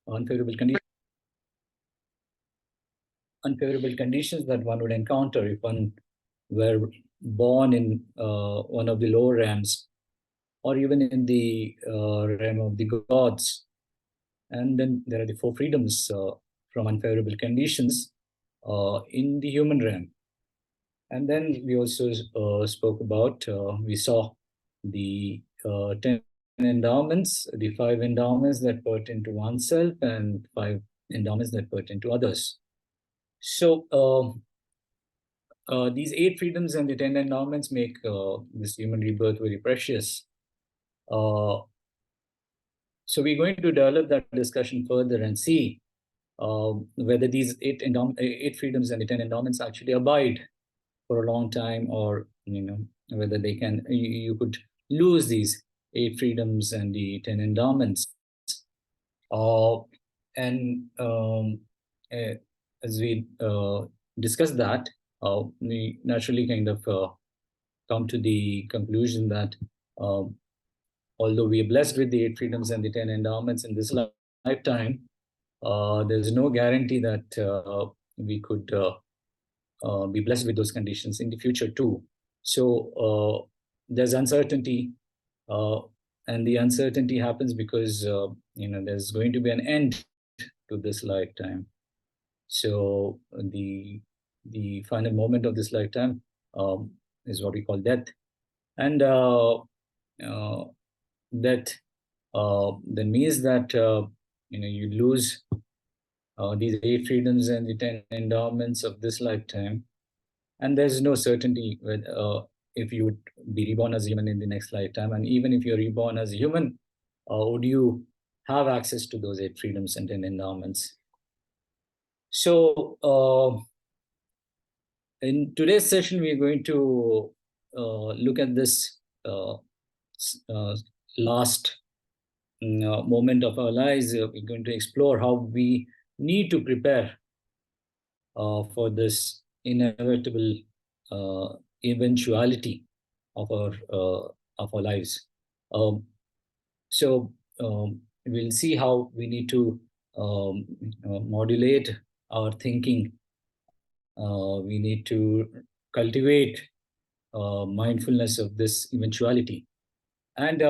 unfavorable conditions that one would encounter if one were born in one of the lower realms, or even in the realm of the gods. And then there are the 4 freedoms from unfavorable conditions in the human realm. And then we also spoke about, we saw the 10 endowments, the 5 endowments that pertain to oneself, and 5 endowments that pertain to others. So these 8 freedoms and the 10 endowments make this human rebirth very precious. So we're going to develop that discussion further and see whether these 8 freedoms and the 10 endowments actually abide for a long time, or whether they can, you could lose these 8 freedoms and the 10 endowments. And as we discuss that, we naturally kind of come to the conclusion that although we are blessed with the 8 freedoms and the 10 endowments in this lifetime, there's no guarantee that we could be blessed with those conditions in the future too. So there's uncertainty, and the uncertainty happens because there's going to be an end to this lifetime. So the final moment of this lifetime is what we call death, and death then means that you lose these 8 freedoms and the 10 endowments of this lifetime, and there's no certainty with if you would be reborn as a human in the next lifetime. And even if you're reborn as a human, would you have access to those 8 freedoms and 10 endowments? So in today's session, we're going to look at this last moment of our lives. We're going to explore how we need to prepare for this inevitable eventuality of our lives. So we'll see how we need to modulate our thinking. We need to cultivate mindfulness of this eventuality, and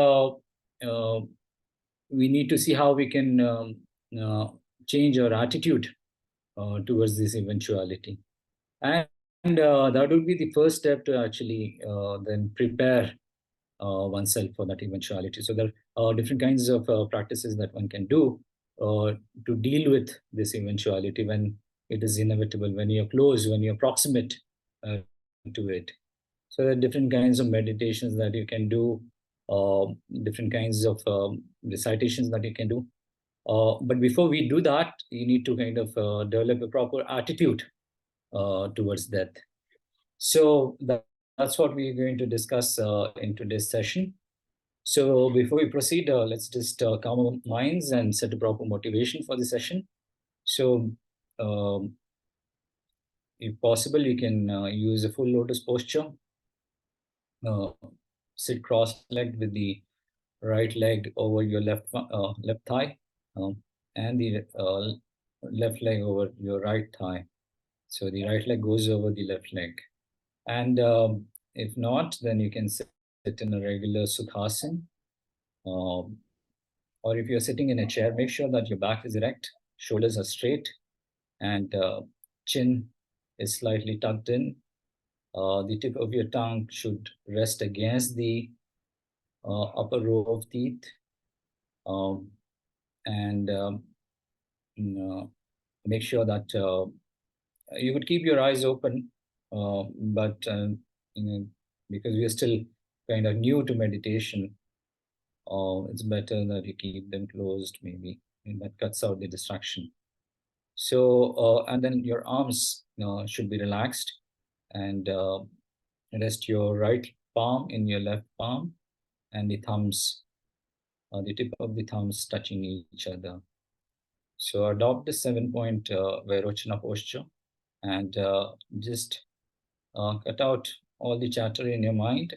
we need to see how we can change our attitude towards this eventuality. And that would be the first step to actually then prepare oneself for that eventuality. So there are different kinds of practices that one can do to deal with this eventuality when it is inevitable, when you're close, when you're proximate to it. So there are different kinds of meditations that you can do, different kinds of recitations that you can do. But before we do that, you need to kind of develop a proper attitude towards death. So that's what we're going to discuss in today's session. So before we proceed, let's just calm our minds and set a proper motivation for the session. So if possible, you can use a full lotus posture. Sit cross-legged with the right leg over your left thigh, and the left leg over your right thigh. So the right leg goes over the left leg. And if not, then you can sit in a regular Sukhasana. Or if you're sitting in a chair, make sure that your back is erect, shoulders are straight, and chin is slightly tucked in. The tip of your tongue should rest against the upper row of teeth. And make sure that you would keep your eyes open, but because we are still kind of new to meditation, it's better that you keep them closed, maybe, and that cuts out the distraction. So and then your arms should be relaxed, and rest your right palm in your left palm, and the thumbs, the tip of the thumbs touching each other. So adopt the 7-point Vairochana posture, and just cut out all the chatter in your mind.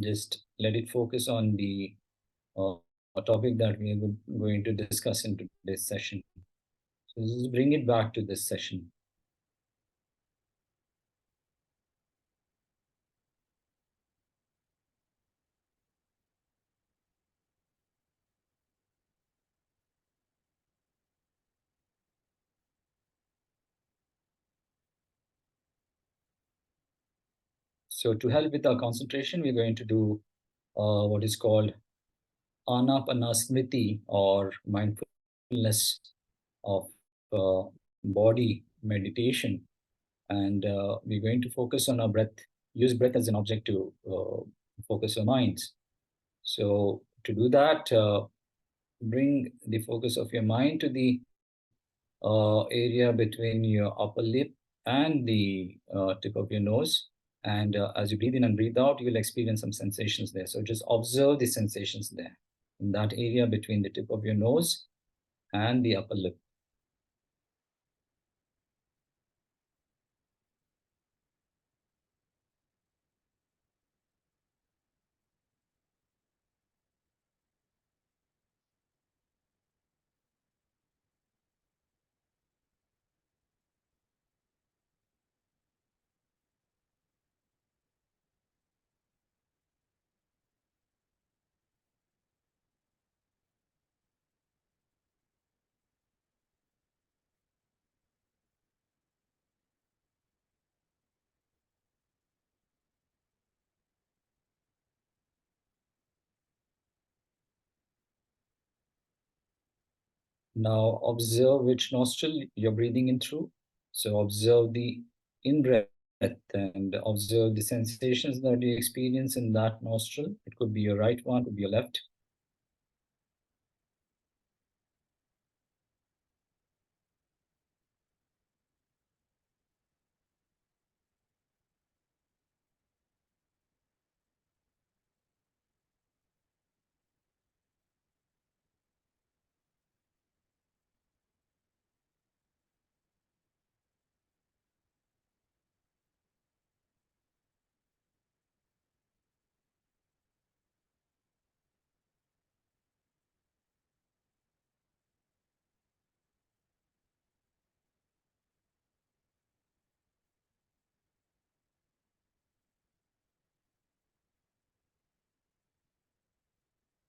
Just let it focus on the topic that we are going to discuss in today's session. So let's bring it back to this session. So to help with our concentration, we're going to do what is called anapanasmriti, or mindfulness of uh, body meditation. And we're going to focus on our breath, use breath as an object to focus our minds. So to do that, bring the focus of your mind to the area between your upper lip and the tip of your nose. And as you breathe in and breathe out, you'll experience some sensations there. So just observe the sensations there in that area between the tip of your nose and the upper lip. Now observe which nostril you're breathing in through. So observe the in breath and observe the sensations that you experience in that nostril. It could be your right one, could be your left.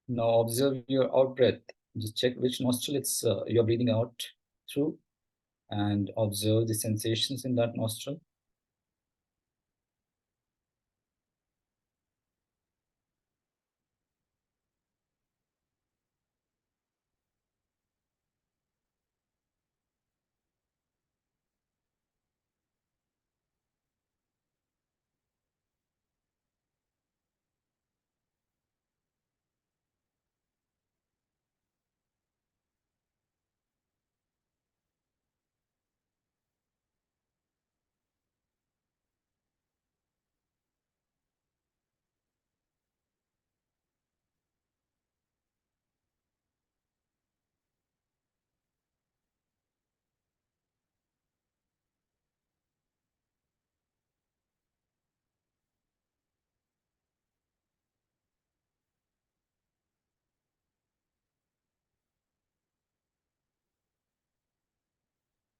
Now observe your out breath. Just check which nostril you're breathing out through and observe the sensations in that nostril.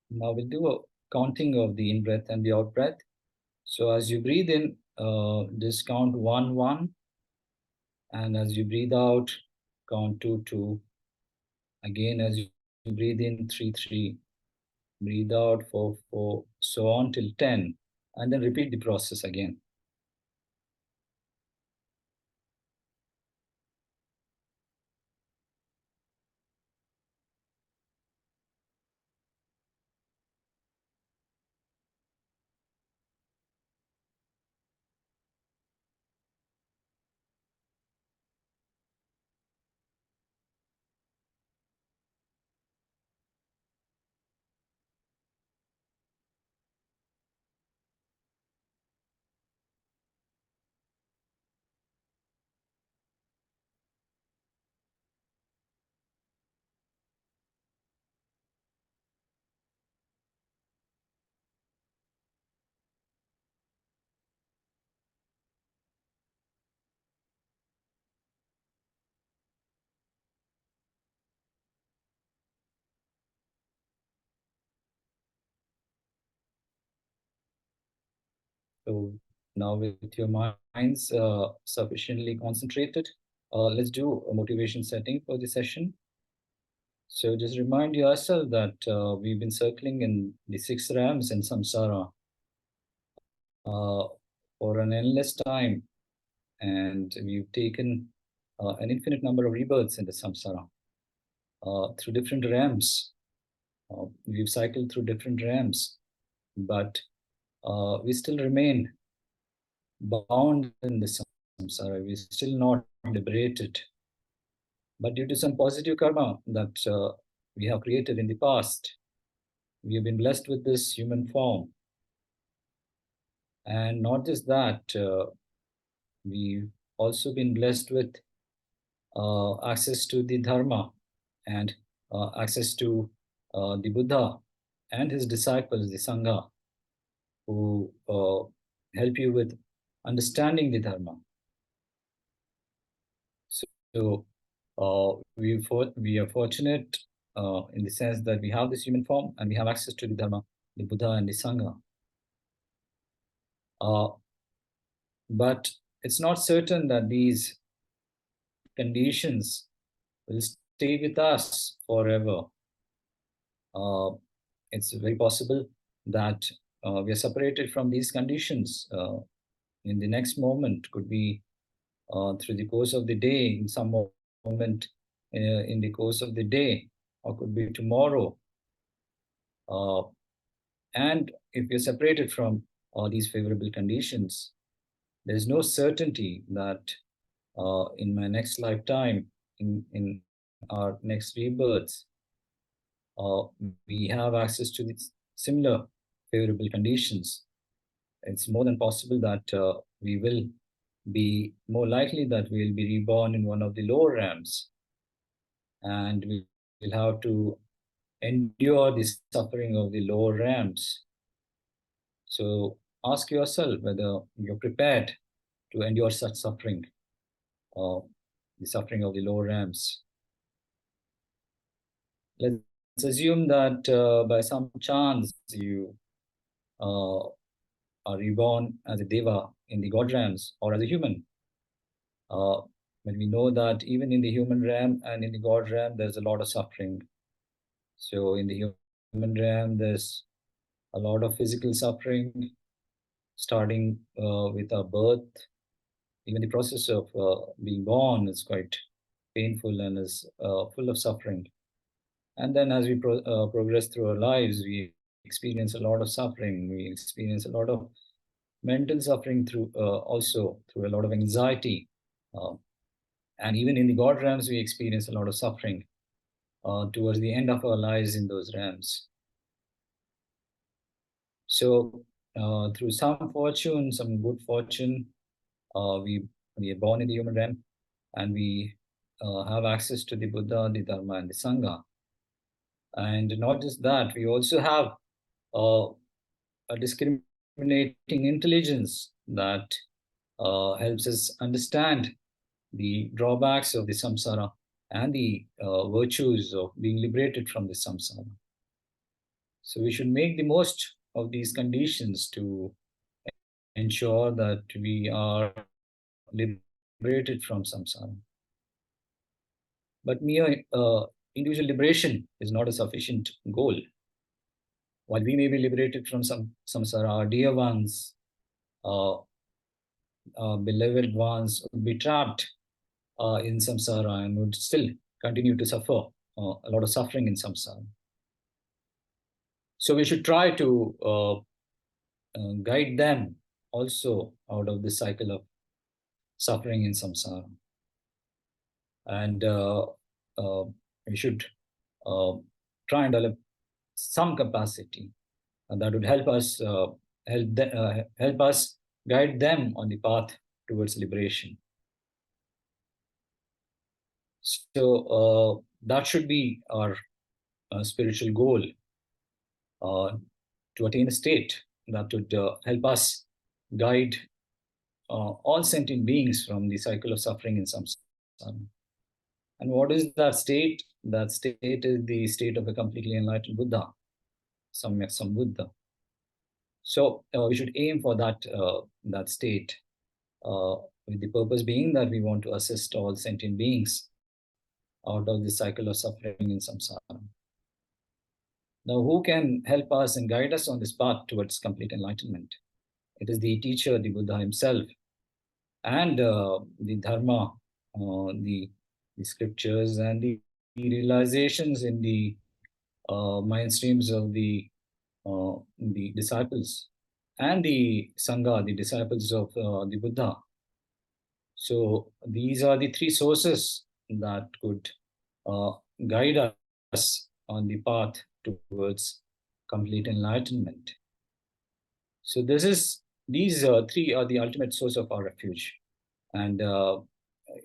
Now we'll do a counting of the in breath and the out breath. So as you breathe in, just count 1, 1. And as you breathe out, count 2, 2. Again, as you breathe in, 3, 3. Breathe out, 4, 4. So on till 10. And then repeat the process again. So now with your minds sufficiently concentrated, let's do a motivation setting for the session. So just remind yourself that we've been circling in the 6 realms in samsara uh, for an endless time, and we've taken an infinite number of rebirths in the samsara through different realms. We've cycled through different realms, but we still remain bound in the samsara. We're still not liberated. But due to some positive karma that we have created in the past, we have been blessed with this human form. And not just that, we've also been blessed with access to the Dharma and access to the Buddha and his disciples, the Sangha, who help you with understanding the Dharma. So we are fortunate in the sense that we have this human form and we have access to the Dharma, the Buddha, and the Sangha. But it's not certain that these conditions will stay with us forever. It's very possible that we are separated from these conditions in the next moment, could be through the course of the day, in some moment in the course of the day, or could be tomorrow. And if we are separated from all these favorable conditions, there is no certainty that in my next lifetime, in our next rebirths, we have access to these similar favorable conditions. It's more than possible that we will be more likely that we will be reborn in one of the lower realms, and we will have to endure the suffering of the lower realms. So ask yourself whether you're prepared to endure such suffering, the suffering of the lower realms. Let's assume that by some chance you are reborn as a deva in the god realms or as a human. When we know that even in the human realm and in the god realm, there's a lot of suffering. So in the human realm, there's a lot of physical suffering, starting with our birth. Even the process of being born is quite painful and is full of suffering. And then as we progress through our lives, we experience a lot of suffering. We experience a lot of mental suffering through also through a lot of anxiety. And even in the God realms, we experience a lot of suffering towards the end of our lives in those realms. So through some fortune, some good fortune, we are born in the human realm, and we have access to the Buddha, the Dharma, and the Sangha. And not just that, we also have a discriminating intelligence that helps us understand the drawbacks of the samsara and the virtues of being liberated from the samsara. So we should make the most of these conditions to ensure that we are liberated from samsara. But mere individual liberation is not a sufficient goal. While we may be liberated from some samsara, our dear ones, beloved ones would be trapped in samsara and would still continue to suffer a lot of suffering in samsara. So we should try to guide them also out of this cycle of suffering in samsara. And we should try and develop some capacity that would help us help us guide them on the path towards liberation. So that should be our spiritual goal, to attain a state that would help us guide all sentient beings from the cycle of suffering in samsara. And what is that state? That state is the state of a completely enlightened Buddha, Samyak Sambuddha. So we should aim for that state, with the purpose being that we want to assist all sentient beings out of the cycle of suffering in samsara. Now, who can help us and guide us on this path towards complete enlightenment? It is the teacher, the Buddha himself, and the Dharma, the scriptures, and the realizations in the mind streams of the disciples, and the Sangha, the disciples of the Buddha. So these are the three sources that could guide us on the path towards complete enlightenment. So these three are the ultimate source of our refuge. And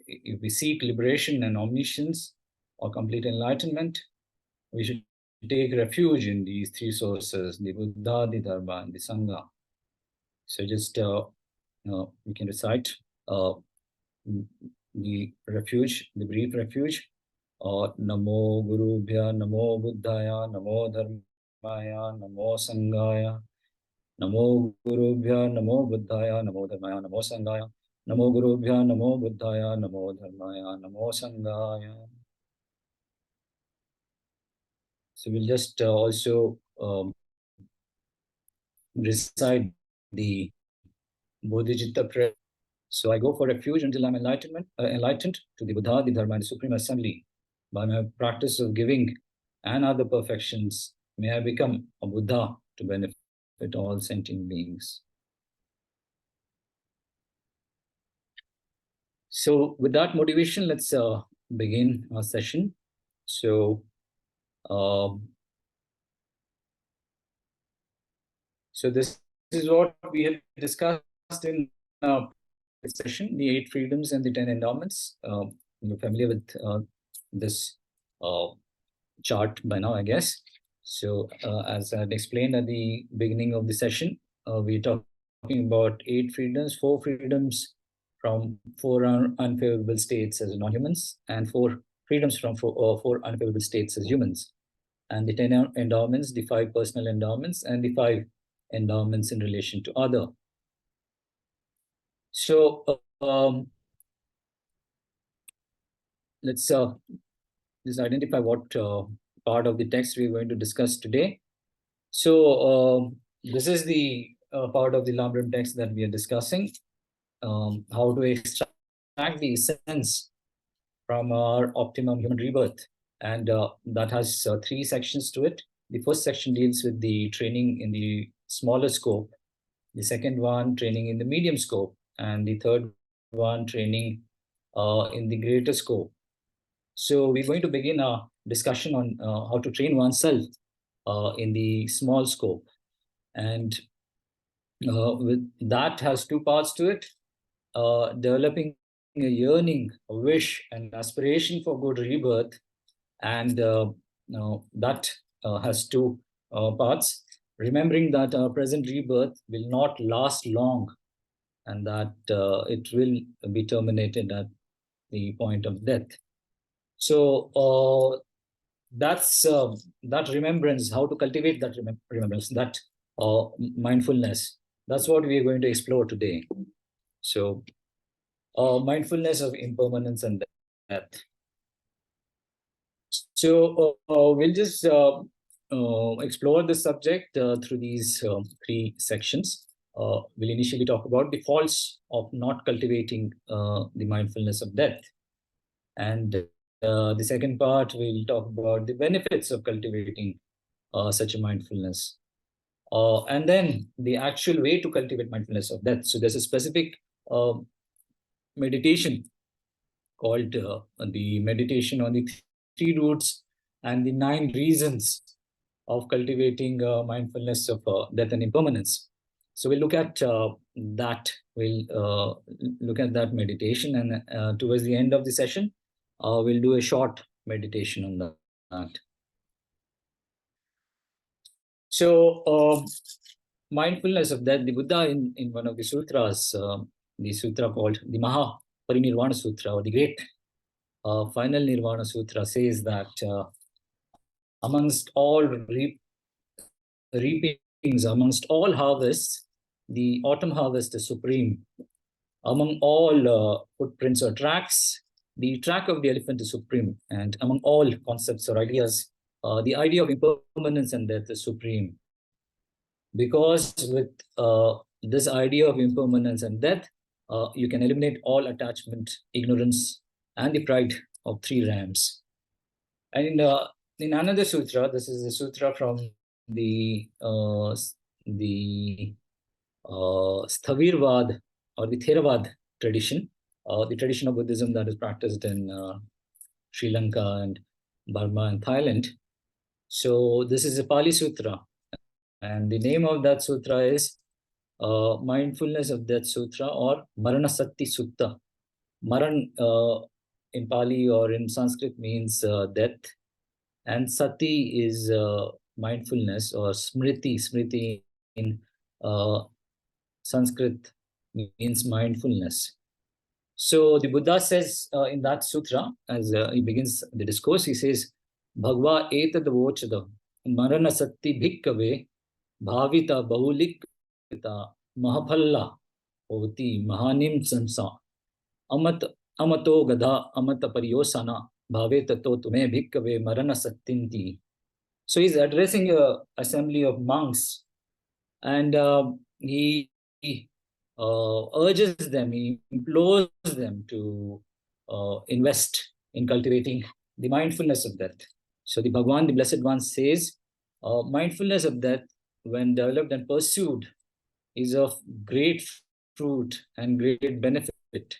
if we seek liberation and omniscience or complete enlightenment, we should take refuge in these three sources: the Buddha, the Dharma, and the Sangha. So just we can recite the refuge, the brief refuge. Namo Gurubhya, Namo Buddhaya, Namo Dharmaya, Namo Sangaya. Namo Gurubhya, Namo Buddhaya, Namo Dharmaya, Namo Sangaya. Namo Gurubhya, Namo Buddhaya, Namo Dharmaya, Namo Sangaya. So we'll just also recite the Bodhicitta prayer. So I go for refuge until I'm enlightened to the Buddha, the Dharma, and the Supreme Assembly. By my practice of giving and other perfections, may I become a Buddha to benefit all sentient beings. So with that motivation, let's begin our session. So this is what we have discussed in session, the 8 freedoms and the 10 endowments. You're familiar with this chart by now, I guess. So as I had explained at the beginning of the session, we're talking about 8 freedoms, 4 freedoms from 4 unfavorable states as non-humans, and 4 freedoms from 4 unfavorable states as humans. And the 10 endowments, the 5 personal endowments, and the 5 endowments in relation to other. So let's just identify what part of the text we're going to discuss today. So this is the part of the Lamrim text that we are discussing, how to extract the essence from our optimum human rebirth. And that has 3 sections to it. The first section deals with the training in the smaller scope. The second one, training in the medium scope. And the third one, training in the greater scope. So we're going to begin our discussion on how to train oneself in the small scope. And with that has 2 parts to it. Developing a yearning, a wish, and aspiration for good rebirth. And that has 2 parts. Remembering that our present rebirth will not last long, and that it will be terminated at the point of death. So that's that remembrance, how to cultivate that remembrance, that mindfulness. That's what we are going to explore today. So mindfulness of impermanence and death. So we'll just explore the subject through these 3 sections. We'll initially talk about the faults of not cultivating the mindfulness of death. And the second part, we'll talk about the benefits of cultivating such a mindfulness. And then the actual way to cultivate mindfulness of death. So there's a specific meditation called the meditation on the 3 roots and the 9 reasons of cultivating mindfulness of death and impermanence. So we'll look at that. We'll look at that meditation, and towards the end of the session, we'll do a short meditation on that. So mindfulness of death, the Buddha in one of the sutras, the sutra called the Maha Parinirvana Sutra, or the Great Final Nirvana Sutra, says that amongst all reaping amongst all harvests, the autumn harvest is supreme. Among all footprints or tracks, the track of the elephant is supreme. And among all concepts or ideas, the idea of impermanence and death is supreme. Because with this idea of impermanence and death, you can eliminate all attachment, ignorance, and the pride of three rams. And in another sutra, this is a sutra from the Sthavirvad or the Theravada tradition, the tradition of Buddhism that is practiced in Sri Lanka and Burma and Thailand. So this is a Pali Sutra, and the name of that sutra is Mindfulness of Death Sutra or Maranasati Sutta. Maran in Pali or in Sanskrit means death, and Sati is mindfulness, or Smriti. Smriti in Sanskrit means mindfulness. So the Buddha says in that sutra, as he begins the discourse, he says, Bhagava etad vochada marana satti bhikkave bhavita bahulikita mahapalla oti mahanim sansa amato gada amata pariyosana bhavetato tume bhikkave marana sattinti. So he's addressing an assembly of monks, and he urges them, he implores them to invest in cultivating the mindfulness of death. So the Bhagavan, the Blessed One, says, mindfulness of death, when developed and pursued, is of great fruit and great benefit.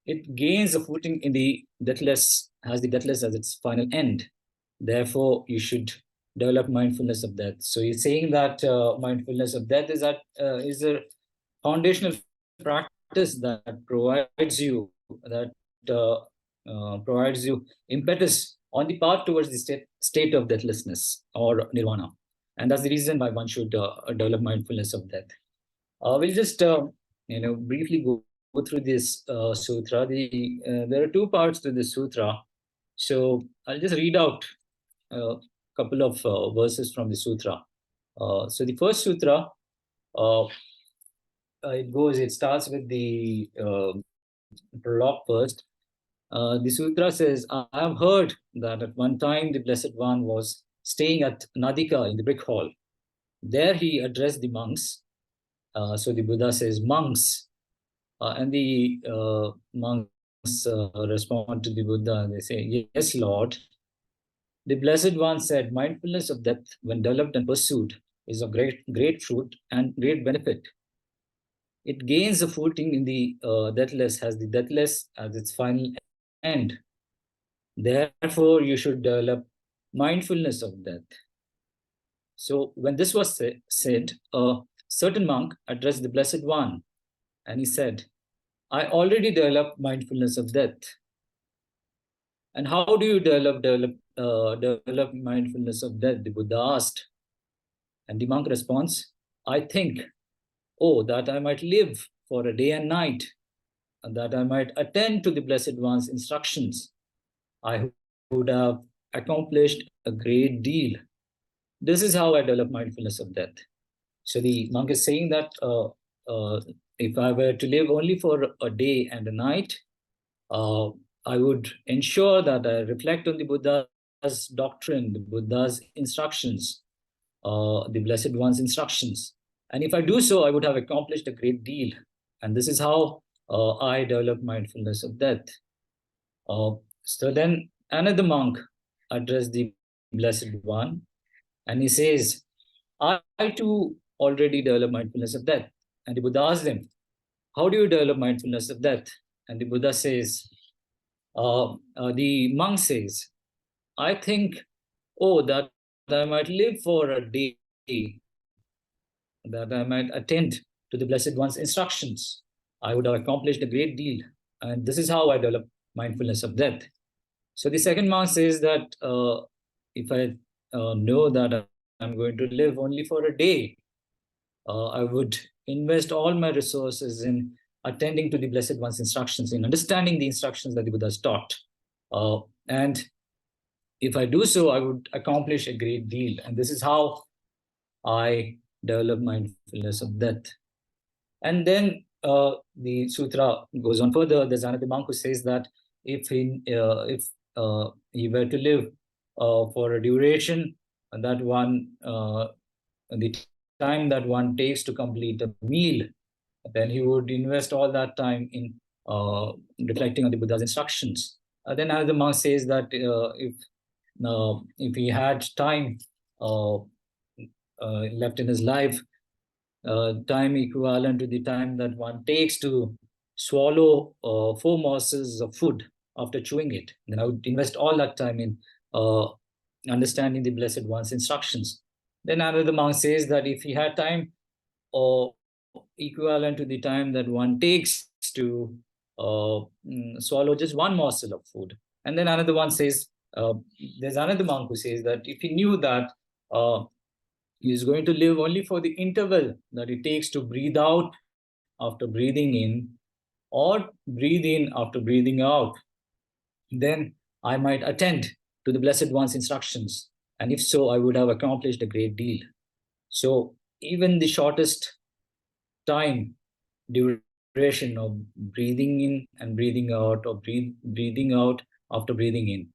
It gains a footing in the deathless, has the deathless as its final end. Therefore, you should develop mindfulness of death. So he's saying that mindfulness of death is a foundational practice that provides you impetus on the path towards the state of deathlessness or nirvana, and that's the reason why one should develop mindfulness of death. We'll just briefly go through this sutra. There are two parts to this sutra, so I'll just read out a couple of verses from the sutra. So the first sutra, it starts with the prologue first. The sutra says, I have heard that at one time the Blessed One was staying at Nadika in the brick hall. There he addressed the monks. So the Buddha says, monks. And the monks respond to the Buddha. They say, yes, Lord. The Blessed One said, mindfulness of death, when developed and pursued, is of great fruit and great benefit. It gains a footing in the deathless, has the deathless as its final end. Therefore, you should develop mindfulness of death. So when this was said, a certain monk addressed the Blessed One, and he said, I already developed mindfulness of death. And how do you develop mindfulness of death? The Buddha asked. And the monk responds, I think, that I might live for a day and night, and that I might attend to the Blessed One's instructions, I would have accomplished a great deal. This is how I develop mindfulness of death. So the monk is saying that if I were to live only for a day and a night, I would ensure that I reflect on the Buddha's doctrine, the Buddha's instructions, the Blessed One's instructions. And if I do so, I would have accomplished a great deal. And this is how I develop mindfulness of death. So then another monk addressed the Blessed One, and he says, I too already develop mindfulness of death. And the Buddha asked him, how do you develop mindfulness of death? And the Buddha says, the monk says, I think, that I might live for a day, that I might attend to the Blessed One's instructions, I would have accomplished a great deal. And this is how I develop mindfulness of death. So the second monk says that if I know that I'm going to live only for a day, I would invest all my resources in attending to the Blessed One's instructions, in understanding the instructions that the Buddha has taught. And if I do so, I would accomplish a great deal. And this is how I develop mindfulness of death. And then the sutra goes on further. There's another monk who says that if he were to live for a duration, that the time that one takes to complete a meal, then he would invest all that time in reflecting on the Buddha's instructions. Then another monk says that if he had time left in his life, time equivalent to the time that one takes to swallow 4 morsels of food after chewing it, then I would invest all that time in understanding the Blessed One's instructions. Then another monk says that if he had time or equivalent to the time that one takes to swallow just 1 morsel of food. And then another one says, there's another monk who says that if he knew that he is going to live only for the interval that it takes to breathe out after breathing in, or breathe in after breathing out, then I might attend to the Blessed One's instructions. And if so, I would have accomplished a great deal. So even the shortest time duration of breathing in and breathing out, or breathing out after breathing in,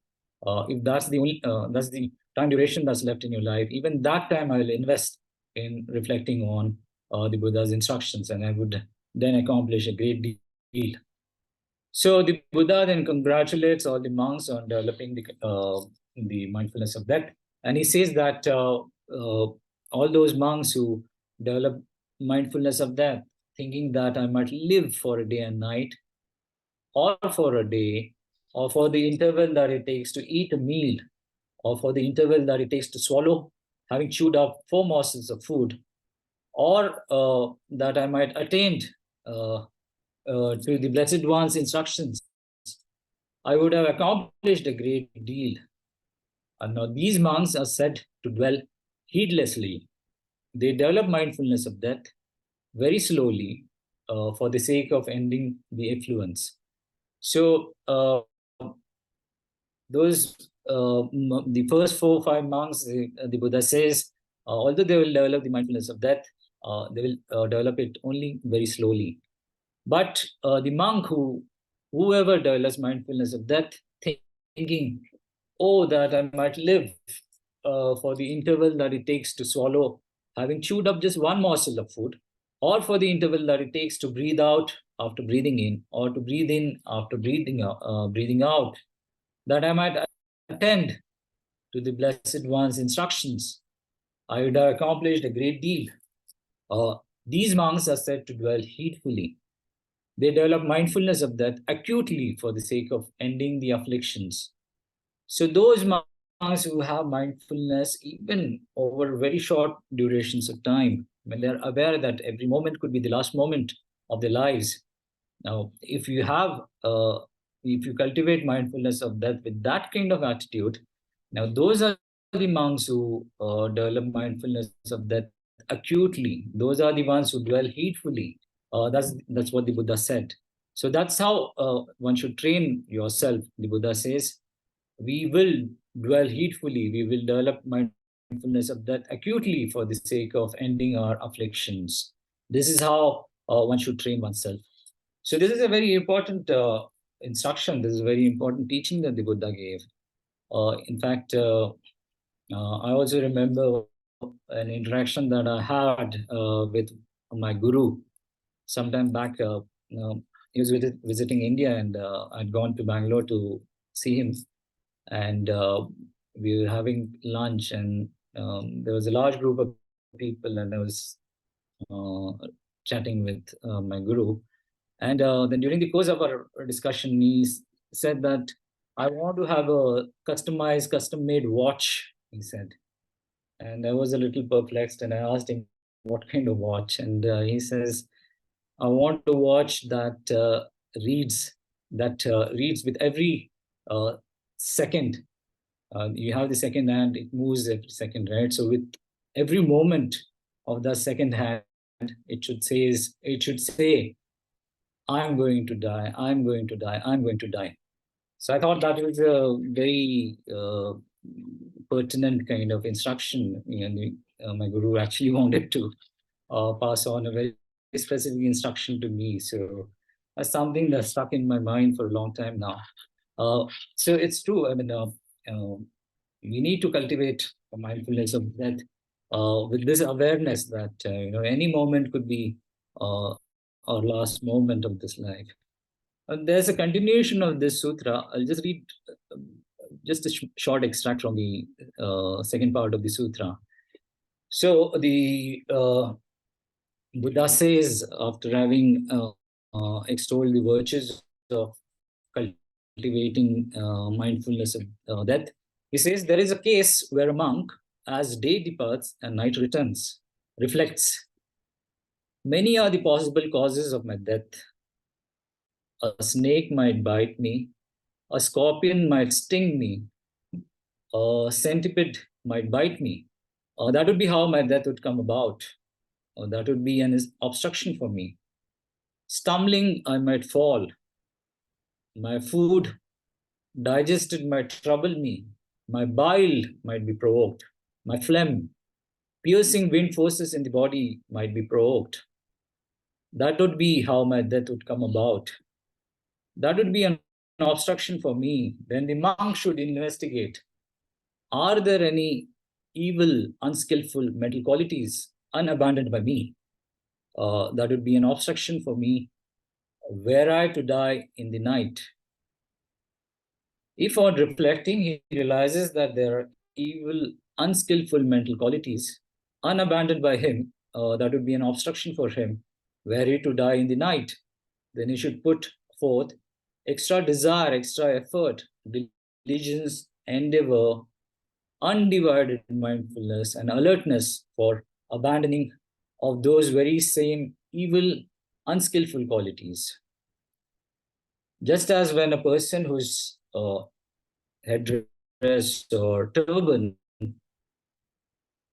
if that's the time duration that's left in your life, even that time I will invest in reflecting on the Buddha's instructions, and I would then accomplish a great deal. So the Buddha then congratulates all the monks on developing the mindfulness of death, and he says that all those monks who develop mindfulness of death, thinking that I might live for a day and night, or for a day, or for the interval that it takes to eat a meal, or for the interval that it takes to swallow, having chewed up 4 morsels of food, or that I might attain to the Blessed One's instructions, I would have accomplished a great deal. And now these monks are said to dwell heedlessly. They develop mindfulness of death very slowly for the sake of ending the effluence. So the first 4 or 5 monks, the Buddha says, although they will develop the mindfulness of death, they will develop it only very slowly. But the monk whoever develops mindfulness of death, thinking, oh, that I might live for the interval that it takes to swallow, having chewed up just 1 morsel of food, or for the interval that it takes to breathe out after breathing in, or to breathe in after breathing out, that I might attend to the Blessed One's instructions, I would have accomplished a great deal. These monks are said to dwell heedfully. They develop mindfulness of death acutely for the sake of ending the afflictions. So those monks who have mindfulness even over very short durations of time, when they're aware that every moment could be the last moment of their lives. Now, if you cultivate mindfulness of death with that kind of attitude, now those are the monks who develop mindfulness of death acutely. Those are the ones who dwell heedfully. That's what the Buddha said. So that's how one should train yourself. The Buddha says, we will dwell heedfully, we will develop mindfulness of death acutely for the sake of ending our afflictions. This is how one should train oneself. So this is a very important instruction. This is a very important teaching that the Buddha gave. In fact, I also remember an interaction that I had with my guru sometime back. He was visiting India, and I'd gone to Bangalore to see him. And we were having lunch, and there was a large group of people, and I was chatting with my guru. And then during the course of our discussion, he said that I want to have a customized, custom-made watch, he said. And I was a little perplexed, and I asked him what kind of watch. And he says, I want a watch that reads with every second. You have the second hand, it moves every second, right? So with every moment of the second hand, it should say, I'm going to die, I'm going to die, I'm going to die. So I thought that was a very pertinent kind of instruction. my guru actually wanted to pass on a very specific instruction to me. So that's something that's stuck in my mind for a long time now. So it's true. I mean, we need to cultivate a mindfulness of that with this awareness that any moment could be our last moment of this life. And there's a continuation of this sutra. I'll just read uh, just a short extract from the second part of the sutra. So the Buddha says, after having extolled the virtues of cultivating mindfulness of death, he says there is a case where a monk, as day departs and night returns, reflects, many are the possible causes of my death. A snake might bite me, a scorpion might sting me, a centipede might bite me. That would be how my death would come about. That would be an obstruction for me. Stumbling, I might fall. My food digested might trouble me. My bile might be provoked. My phlegm, piercing wind forces in the body might be provoked. That would be how my death would come about. That would be an obstruction for me. Then the monk should investigate. Are there any evil, unskillful mental qualities unabandoned by me? That would be an obstruction for me. Were I to die in the night, if on reflecting he realizes that there are evil, unskillful mental qualities unabandoned by him, that would be an obstruction for him. Were he to die in the night, then he should put forth extra desire, extra effort, diligence, endeavor, undivided mindfulness, and alertness for abandoning of those very same evil, unskillful qualities. Just as when a person whose headdress or turban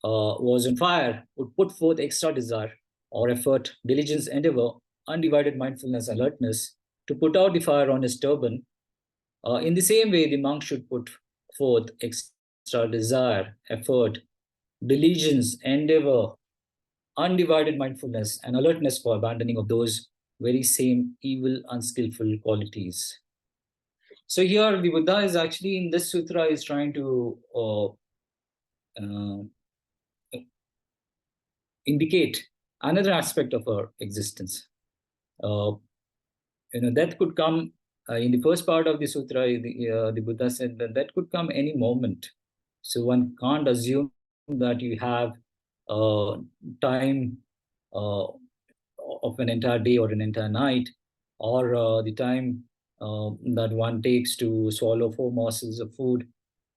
was on fire would put forth extra desire or effort, diligence, endeavor, undivided mindfulness, alertness to put out the fire on his turban. In the same way, the monk should put forth extra desire, effort, diligence, endeavor, undivided mindfulness, and alertness for abandoning of those very same evil, unskillful qualities. So here, the Buddha is actually in this sutra is trying to indicate another aspect of our existence. That could come in the first part of the sutra. The Buddha said that could come any moment. So one can't assume that you have time of an entire day or an entire night, or the time that one takes to swallow 4 morsels of food.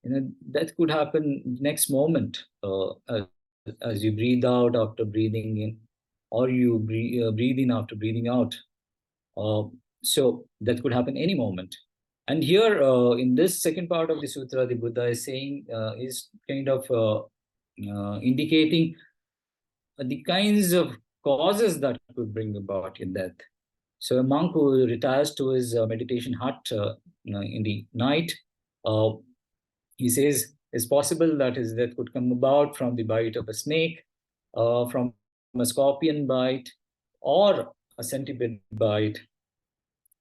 That could happen next moment, as you breathe out after breathing in, or you breathe in after breathing out. So that could happen any moment. And here, in this second part of the sutra, the Buddha is saying, is kind of indicating the kinds of causes that could bring about your death. So a monk who retires to his meditation hut in the night, he says it's possible that his death could come about from the bite of a snake, from a scorpion bite, or a centipede bite,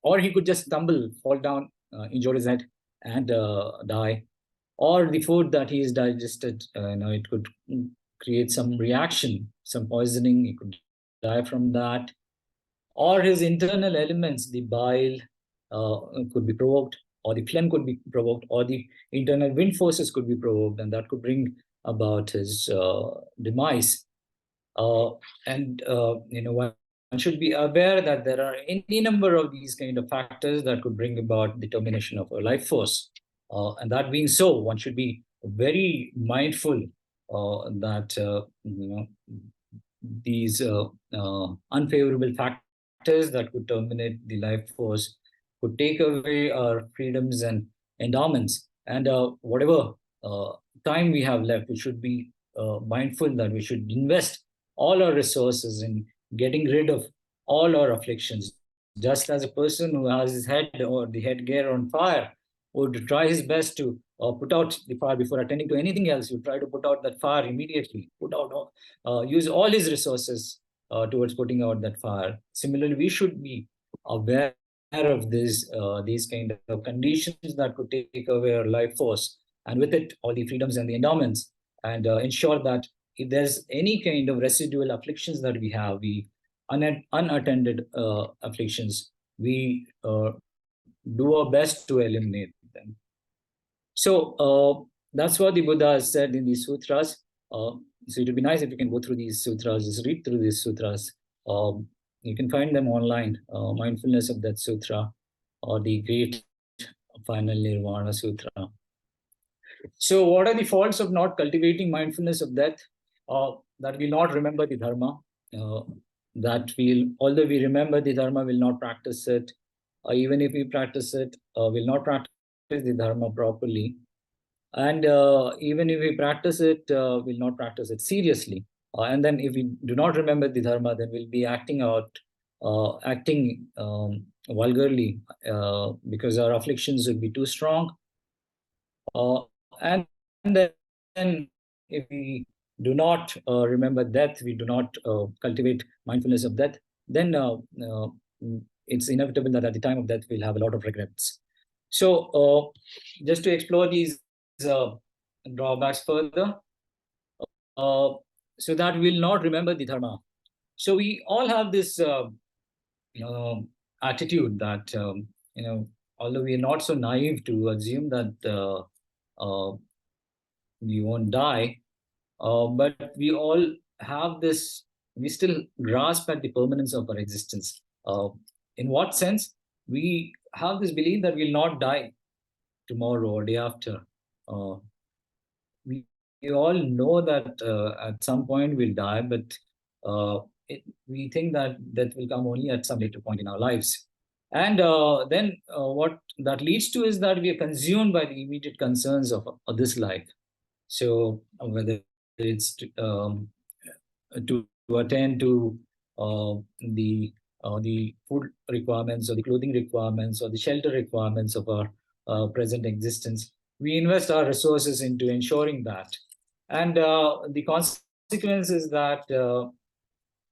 or he could just stumble, fall down, injure his head, and die. Or the food that he has digested, it could create some reaction, some poisoning. He could die from that. Or his internal elements, the bile could be provoked, or the phlegm could be provoked, or the internal wind forces could be provoked, and that could bring about his demise. And one should be aware that there are any number of these kind of factors that could bring about the termination of a life force. And that being so, one should be very mindful that these unfavorable factors that could terminate the life force could take away our freedoms and endowments. And whatever time we have left, we should be mindful that we should invest all our resources in getting rid of all our afflictions. Just as a person who has his head or the headgear on fire would try his best to put out the fire before attending to anything else. You try to put out that fire immediately. Use all his resources towards putting out that fire. Similarly, we should be aware of these kind of conditions that could take away our life force, and with it, all the freedoms and the endowments, and ensure that if there's any kind of residual afflictions that we have, unattended afflictions, we do our best to eliminate them. So that's what the Buddha has said in these sutras. So it would be nice if you can go through these sutras, just read through these sutras. You can find them online, Mindfulness of Death Sutra or the Great Final Nirvana Sutra. So what are the faults of not cultivating mindfulness of death? That we'll not remember the Dharma, although we remember the Dharma, will not practice it. Even if we practice it, will not practice the Dharma properly. And even if we practice it, we'll not practice it seriously. And then if we do not remember the Dharma, then we'll be acting vulgarly, because our afflictions will be too strong. And then if we do not remember death, we do not cultivate mindfulness of death, then it's inevitable that at the time of death, we'll have a lot of regrets. So just to explore these drawbacks further, so that we'll not remember the Dharma. So we all have this attitude that, although we are not so naive to assume that we won't die, but we all have this, we still grasp at the permanence of our existence. In what sense? We have this belief that we'll not die tomorrow or day after. We all know that at some point we'll die, but we think that death will come only at some later point in our lives. And then what that leads to is that we are consumed by the immediate concerns of this life. So whether it's to attend to the food requirements or the clothing requirements or the shelter requirements of our present existence, we invest our resources into ensuring that. And the consequence is that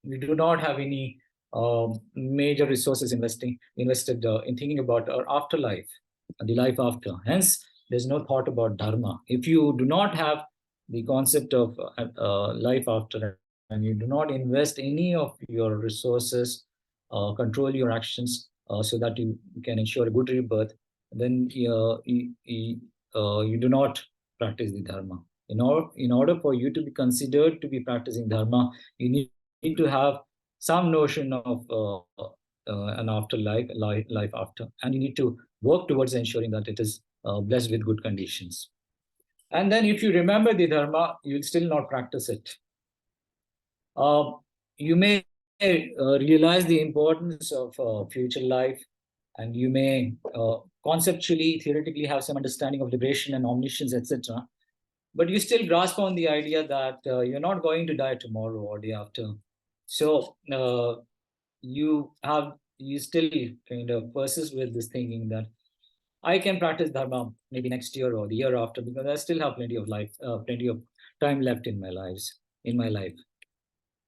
we do not have any major resources invested in thinking about our afterlife, the life after. Hence, there's no thought about dharma. If you do not have the concept of life after, and you do not invest any of your resources, control your actions so that you can ensure a good rebirth, then you do not practice the dharma. In order for you to be considered to be practicing dharma, you need to have some notion of an afterlife, life after, and you need to work towards ensuring that it is blessed with good conditions. And then if you remember the dharma, you'll still not practice it. You may realize the importance of future life, and you may conceptually, theoretically have some understanding of liberation and omniscience, etc. But you still grasp on the idea that you're not going to die tomorrow or day after. So you still kind of persist with this thinking that I can practice dharma maybe next year or the year after, because I still have plenty of time left in my life.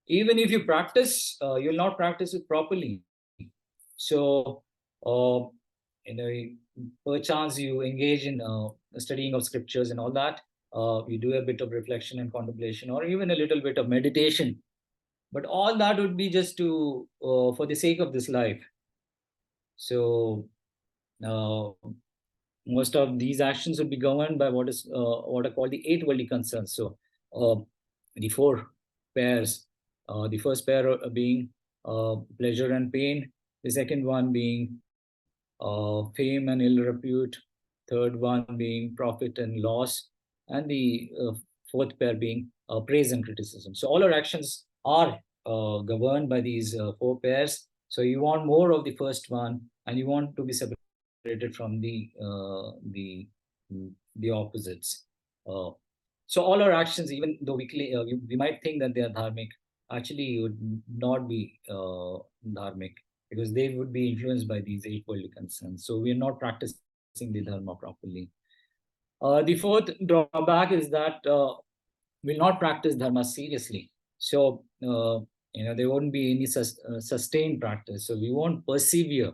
Even if you practice, you'll not practice it properly. So, perchance you engage in studying of scriptures and all that. You do a bit of reflection and contemplation, or even a little bit of meditation. But all that would be just for the sake of this life. So, most of these actions would be governed by what are called the 8 worldly concerns. So, the 4 pairs. The first pair being pleasure and pain. The second one being fame and ill repute. Third one being profit and loss. And the 4th pair being praise and criticism. So all our actions are governed by these 4 pairs. So you want more of the first one, and you want to be separated from the opposites. So all our actions, even though we might think that they are dharmic, actually would not be dharmic, because they would be influenced by these 8 worldly concerns. So we are not practicing the dharma properly. The fourth drawback is that will not practice dharma seriously. So, there won't be any sustained practice. So we won't persevere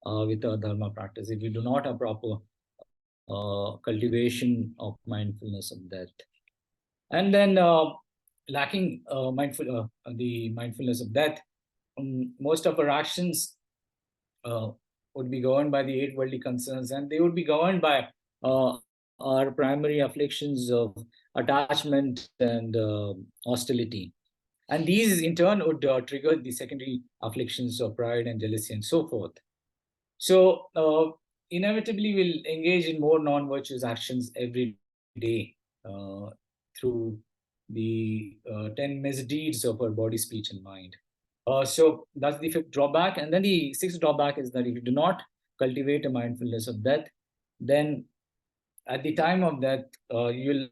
with our dharma practice if we do not have proper cultivation of mindfulness of that. And then lacking the mindfulness of death, most of our actions would be governed by the eight worldly concerns, and they would be governed by our primary afflictions of attachment and hostility. And these in turn would trigger the secondary afflictions of pride and jealousy and so forth. So inevitably we'll engage in more non-virtuous actions every day through the 10 misdeeds of our body, speech, and mind. So that's the fifth drawback. And then the sixth drawback is that if you do not cultivate a mindfulness of death, then at the time of death, you'll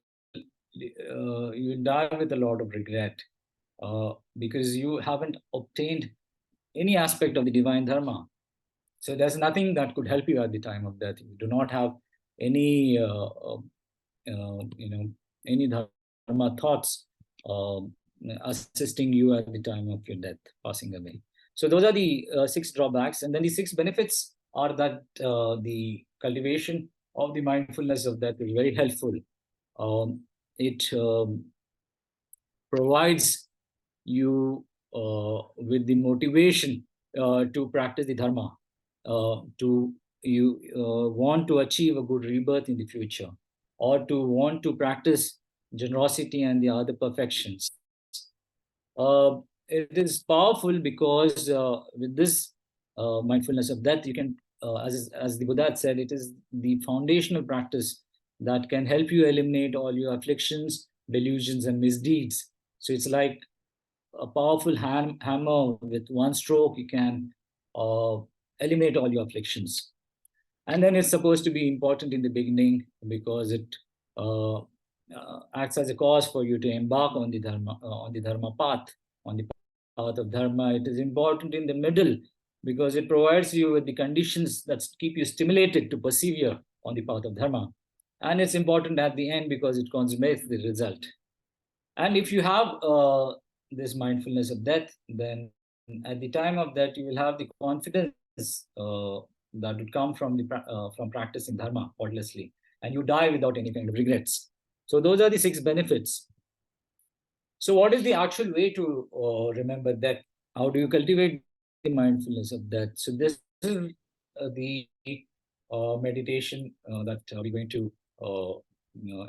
die with a lot of regret because you haven't obtained any aspect of the divine dharma. So there's nothing that could help you at the time of death. You do not have any, any dharma thoughts assisting you at the time of your death, passing away. So those are the six drawbacks. And then the six benefits are that the cultivation of the mindfulness of death is very helpful. It provides you with the motivation to practice the dharma, to you want to achieve a good rebirth in the future, or to want to practice generosity and the other perfections. It is powerful because with this mindfulness of death, you can, as the Buddha said, it is the foundational practice that can help you eliminate all your afflictions, delusions, and misdeeds. So it's like a powerful hammer. With one stroke, you can eliminate all your afflictions. And then it's supposed to be important in the beginning because it acts as a cause for you to embark on the dharma path, on the path of dharma. It is important in the middle because it provides you with the conditions that keep you stimulated to persevere on the path of dharma. And it's important at the end because it consummates the result. And if you have this mindfulness of death, then at the time of death, you will have the confidence that would come from from practicing dharma faultlessly, and you die without any kind of regrets. So those are the six benefits. So what is the actual way to remember death? How do you cultivate the mindfulness of death? So this is the meditation that we're going to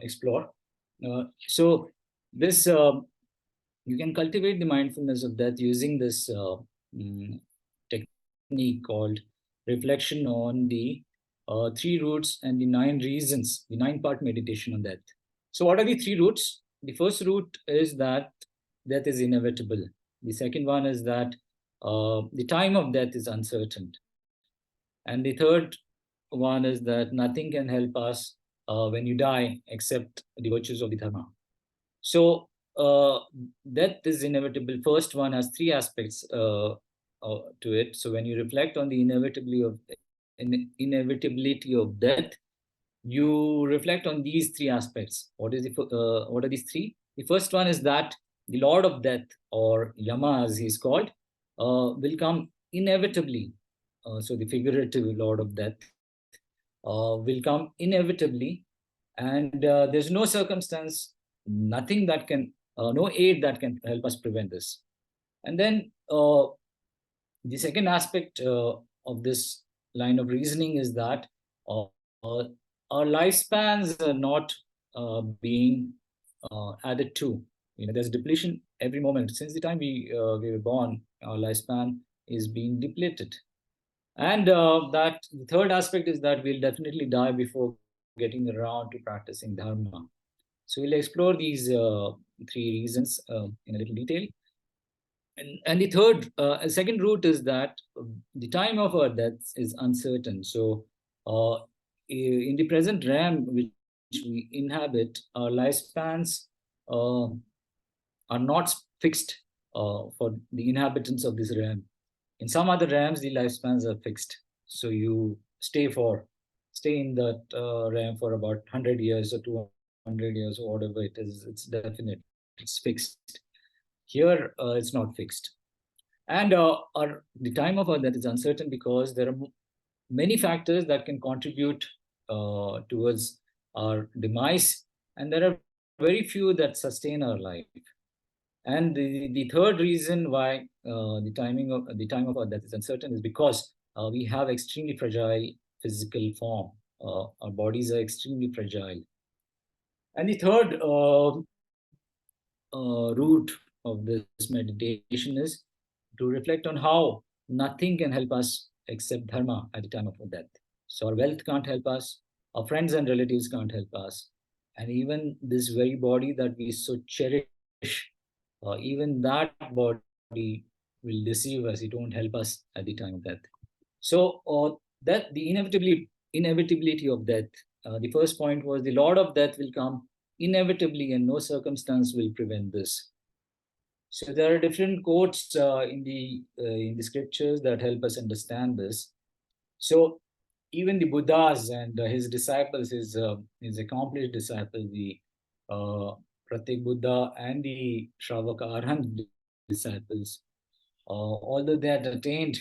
explore. So this you can cultivate the mindfulness of death using this technique called reflection on the three roots and the 9 reasons, the 9-part meditation on death. So what are the 3 roots? The first root is that death is inevitable. The second one is that the time of death is uncertain. And the third one is that nothing can help us when you die except the virtues of the dharma. So death is inevitable. First one has 3 aspects to it. So when you reflect on the inevitability of death, you reflect on these 3 aspects. What are these 3? The first one is that the Lord of Death, or Yama as he is called, will come inevitably. So the figurative Lord of Death will come inevitably, and there's no circumstance, nothing that can, no aid that can help us prevent this. And then the second aspect of this line of reasoning is that our lifespans are not being added to. There's depletion every moment. Since the time we were born, our lifespan is being depleted. And that the third aspect is that we'll definitely die before getting around to practicing dharma. So we'll explore these 3 reasons in a little detail. And the second root is that the time of our death is uncertain. So in the present realm which we inhabit, our lifespans are not fixed for the inhabitants of this realm. In some other realms, the lifespans are fixed. So you stay for stay in that realm for about 100 years or 200 years or whatever it is. It's definite, it's fixed. Here, it's not fixed. And the time of our death is uncertain because there are many factors that can contribute towards our demise, and there are very few that sustain our life. And the third reason why the time of our death is uncertain is because we have extremely fragile physical form. Our bodies are extremely fragile. And the third root of this meditation is to reflect on how nothing can help us except dharma at the time of our death. So our wealth can't help us, our friends and relatives can't help us, and even this very body that we so cherish, even that body will deceive us. It won't help us at the time of death. So that the inevitability of death. The first point was the Lord of death will come inevitably, and no circumstance will prevent this. So there are different quotes in the scriptures that help us understand this. So even the Buddhas and his disciples, his accomplished disciples, the uh, Pratik Buddha and the Shravaka Arhat disciples, although they had attained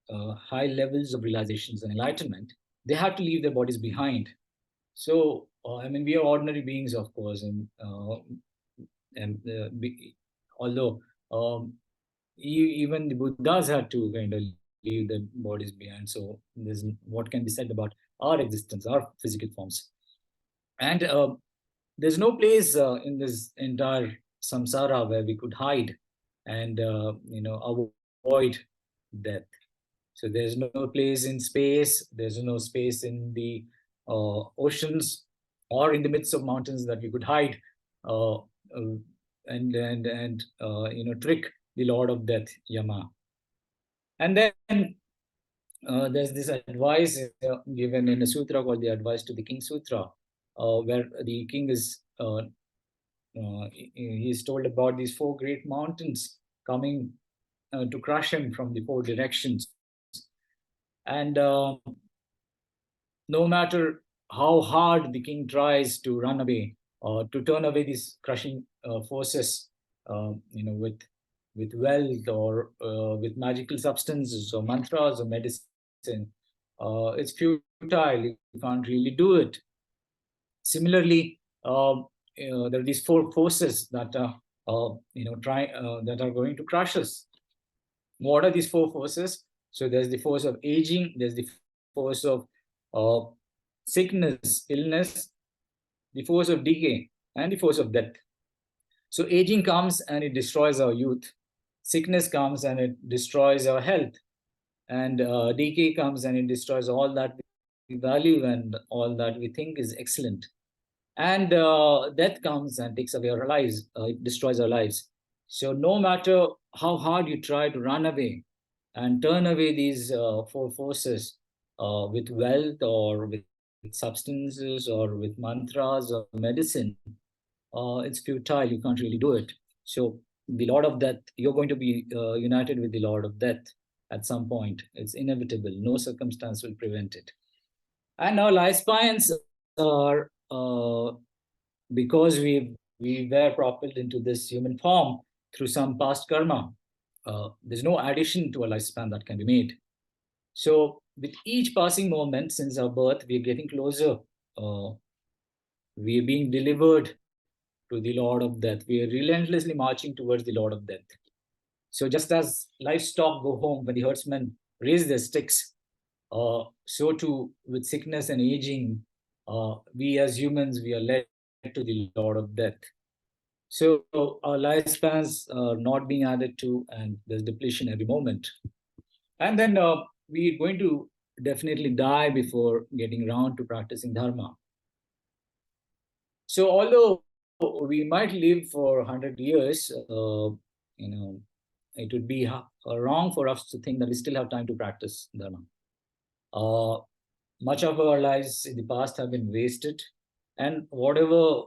high levels of realizations and enlightenment, they had to leave their bodies behind. So, I mean, we are ordinary beings, of course, although even the Buddhas had to kind of leave their bodies behind. So, there's what can be said about our existence, our physical forms, and there's no place in this entire samsara where we could hide and avoid death. So there's no place in space, there's no space in the oceans or in the midst of mountains that we could hide uh, and trick the Lord of Death, Yama. And then there's this advice given in a sutra called the Advice to the King Sutra, where the king is he's told about these four great mountains coming to crush him from the four directions. And no matter how hard the king tries to run away or to turn away these crushing forces, with wealth or with magical substances or mantras or medicine, it's futile. You can't really do it. Similarly, there are these four forces that are that are going to crush us. What are these four forces? So there's the force of aging, there's the force of uh, sickness, illness, the force of decay, and the force of death. So aging comes and it destroys our youth. Sickness comes and it destroys our health. And decay comes and it destroys all that we value and all that we think is excellent. And death comes and takes away our lives. It destroys our lives. So no matter how hard you try to run away and turn away these four forces with wealth or with substances or with mantras or medicine, it's futile. You can't really do it. So the Lord of Death, you're going to be united with the Lord of Death at some point. It's inevitable. No circumstance will prevent it. And our lifespans are because we were propelled into this human form through some past karma. There's no addition to a lifespan that can be made. So with each passing moment since our birth, we are getting closer. We are being delivered to the Lord of Death. We are relentlessly marching towards the Lord of Death. So just as livestock go home when the herdsmen raise their sticks, so too with sickness and aging, we as humans, we are led to the Lord of Death. So our lifespans are not being added to, and there's depletion every moment. And then we're going to definitely die before getting around to practicing dharma. So although we might live for 100 years, it would be wrong for us to think that we still have time to practice dharma. Much of our lives in the past have been wasted, and whatever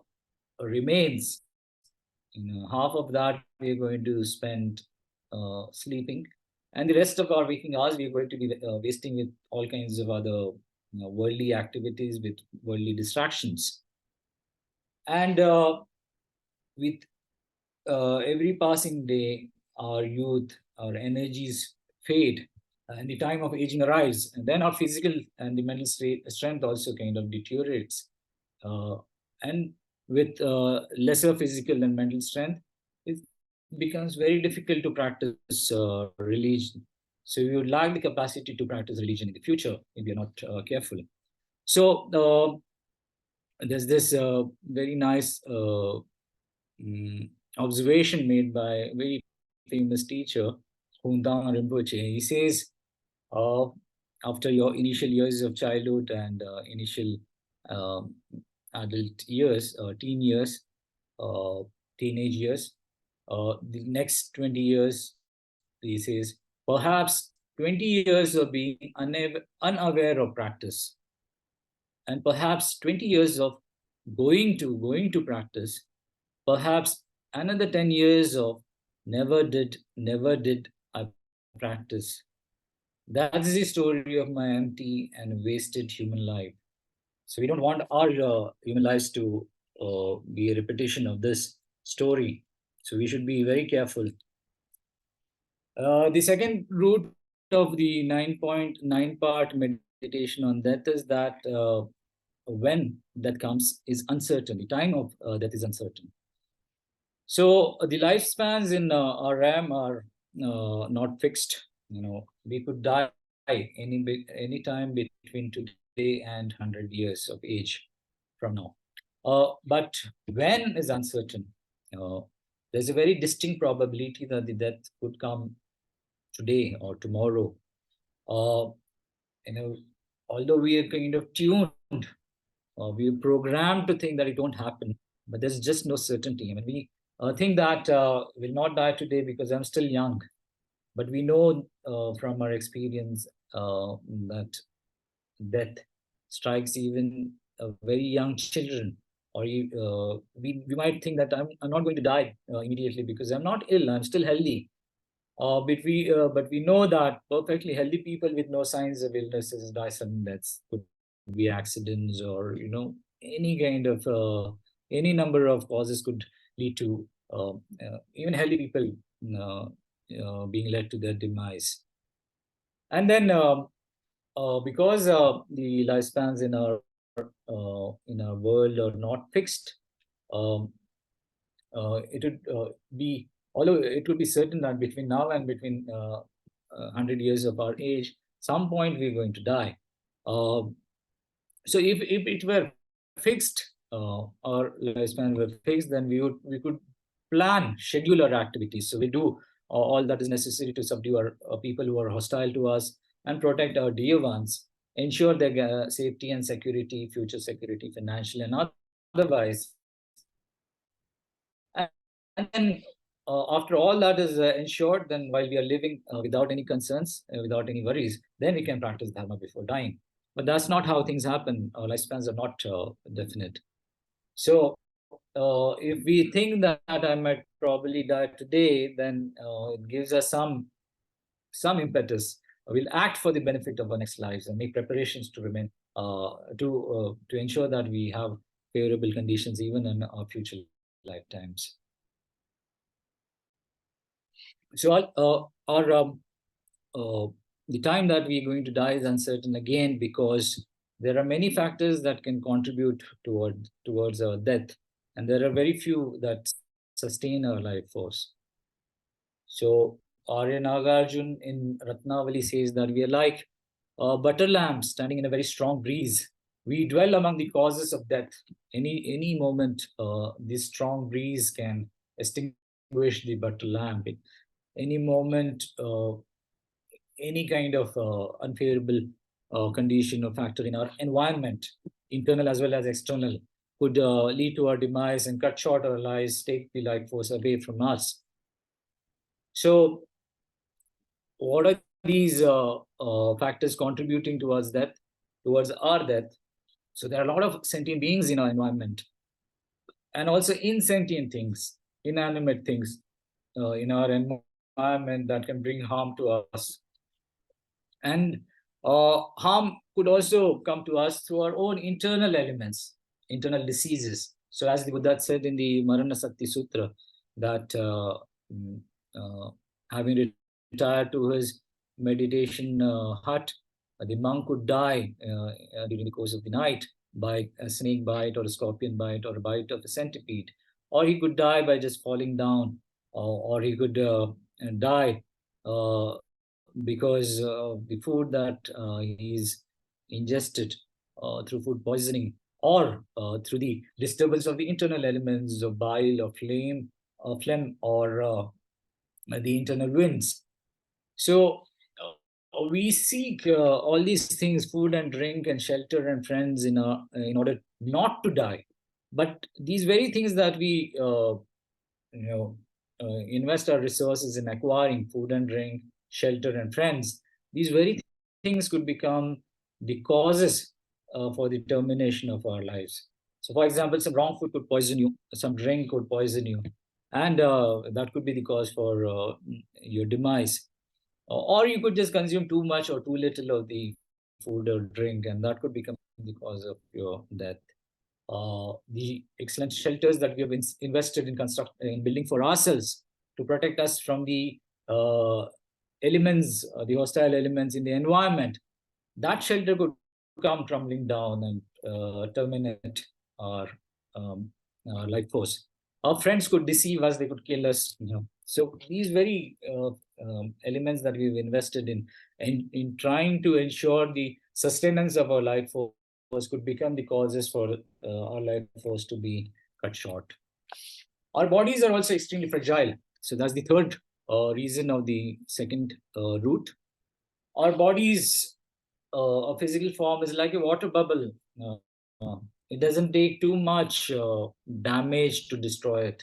remains, half of that we are going to spend sleeping, and the rest of our waking hours we are going to be wasting with all kinds of other worldly activities, with worldly distractions. And with every passing day, our youth, our energies fade, and the time of aging arrives, and then our physical and the mental strength also kind of deteriorates. And with lesser physical and mental strength, it becomes very difficult to practice religion. So we would lack the capacity to practice religion in the future if we are not careful. So there's this very nice observation made by a very famous teacher, Hundang Rinpoche. He says, uh, after your initial years of childhood and initial um, adult years, teen years, uh, teenage years, the next 20 years, he says, perhaps 20 years of being unaware of practice, and perhaps 20 years of going to practice, perhaps another 10 years of never did I practice. That's the story of my empty and wasted human life. So we don't want our human lives to be a repetition of this story. So we should be very careful. The second root of the 9.9 part meditation on death is that when death comes is uncertain. The time of death is uncertain. So the lifespans in our RAM are not fixed. We could die any time between today and 100 years of age from now. But when is uncertain. Uh, there's a very distinct probability that the death could come today or tomorrow. Uh, you know, although we are kind of tuned, we are programmed to think that it won't happen, but there's just no certainty. I mean, we think that will not die today because I'm still young, but we know from our experience that death strikes even very young children, or we might think that I'm not going to die immediately because I'm not ill, I'm still healthy. But we know that perfectly healthy people with no signs of illnesses die sudden deaths. Could be accidents, or any kind of any number of causes could lead to even healthy people uh, being led to their demise. And then because the lifespans in our world are not fixed, um, it would be although it would be certain that between now and between 100 years of our age, some point we're going to die. Uh, so if it were fixed, our lifespan were fixed, then we could plan, schedule our activities. So we do all that is necessary to subdue our people who are hostile to us and protect our dear ones, ensure their safety and security, future security, financial and otherwise. And then after all that is ensured, then while we are living without any concerns, without any worries, then we can practice dharma before dying. But that's not how things happen. Our lifespans are not definite. So if we think that I might probably die today, then it gives us some impetus. We'll act for the benefit of our next lives and make preparations to remain to ensure that we have favorable conditions even in our future lifetimes. So our uh, the time that we're going to die is uncertain again, because there are many factors that can contribute towards our death, and there are very few that sustain our life force. So Arya Nagarjun in Ratnavali says that we are like butter lamps standing in a very strong breeze. We dwell among the causes of death. Any moment, this strong breeze can extinguish the butter lamp. Any moment, any kind of unfavorable condition or factor in our environment, internal as well as external, could lead to our demise and cut short our lives, take the life force away from us. So, what are these factors contributing towards our death? So, there are a lot of sentient beings in our environment, and also insentient things, inanimate things in our environment that can bring harm to us. And harm could also come to us through our own internal elements, internal diseases. So as the Buddha said in the Marana Sakti Sutra, that mm, uh, having retired to his meditation hut, the monk could die during the course of the night by a snake bite or a scorpion bite or a bite of a centipede, or he could die by just falling down, or he could die because of the food that he's ingested through food poisoning, or through the disturbance of the internal elements of bile or phlegm, or the internal winds. So we seek all these things, food and drink and shelter and friends, in order not to die. But these very things that we you know, invest our resources in acquiring, food and drink, shelter and friends, these very things could become the causes for the termination of our lives. So, for example, some wrong food could poison you, some drink could poison you, and that could be the cause for your demise. Or you could just consume too much or too little of the food or drink, and that could become the cause of your death. The excellent shelters that we have invested in building for ourselves to protect us from the elements, the hostile elements in the environment, that shelter could come crumbling down and terminate our, um, our life force. Our friends could deceive us; they could kill us. So these very elements that we've invested in trying to ensure the sustenance of our life force could become the causes for our life force to be cut short. Our bodies are also extremely fragile. So that's the third reason of the second root. Our bodies, a physical form is like a water bubble. It doesn't take too much damage to destroy it.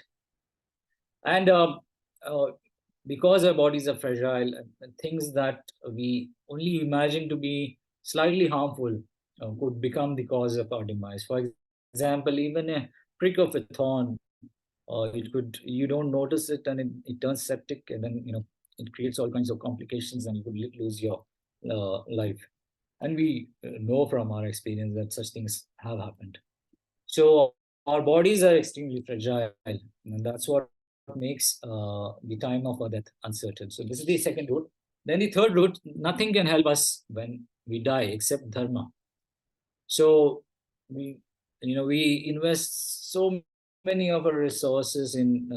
And uh, because our bodies are fragile, things that we only imagine to be slightly harmful could become the cause of our demise. For example, even a prick of a thorn, it could, you don't notice it, and it turns septic, and then it creates all kinds of complications, and you could lose your life. And we know from our experience that such things have happened. So our bodies are extremely fragile, and that's what makes the time of our death uncertain. So this is the second root. Then the third root: nothing can help us when we die except dharma. So we invest so many of our resources in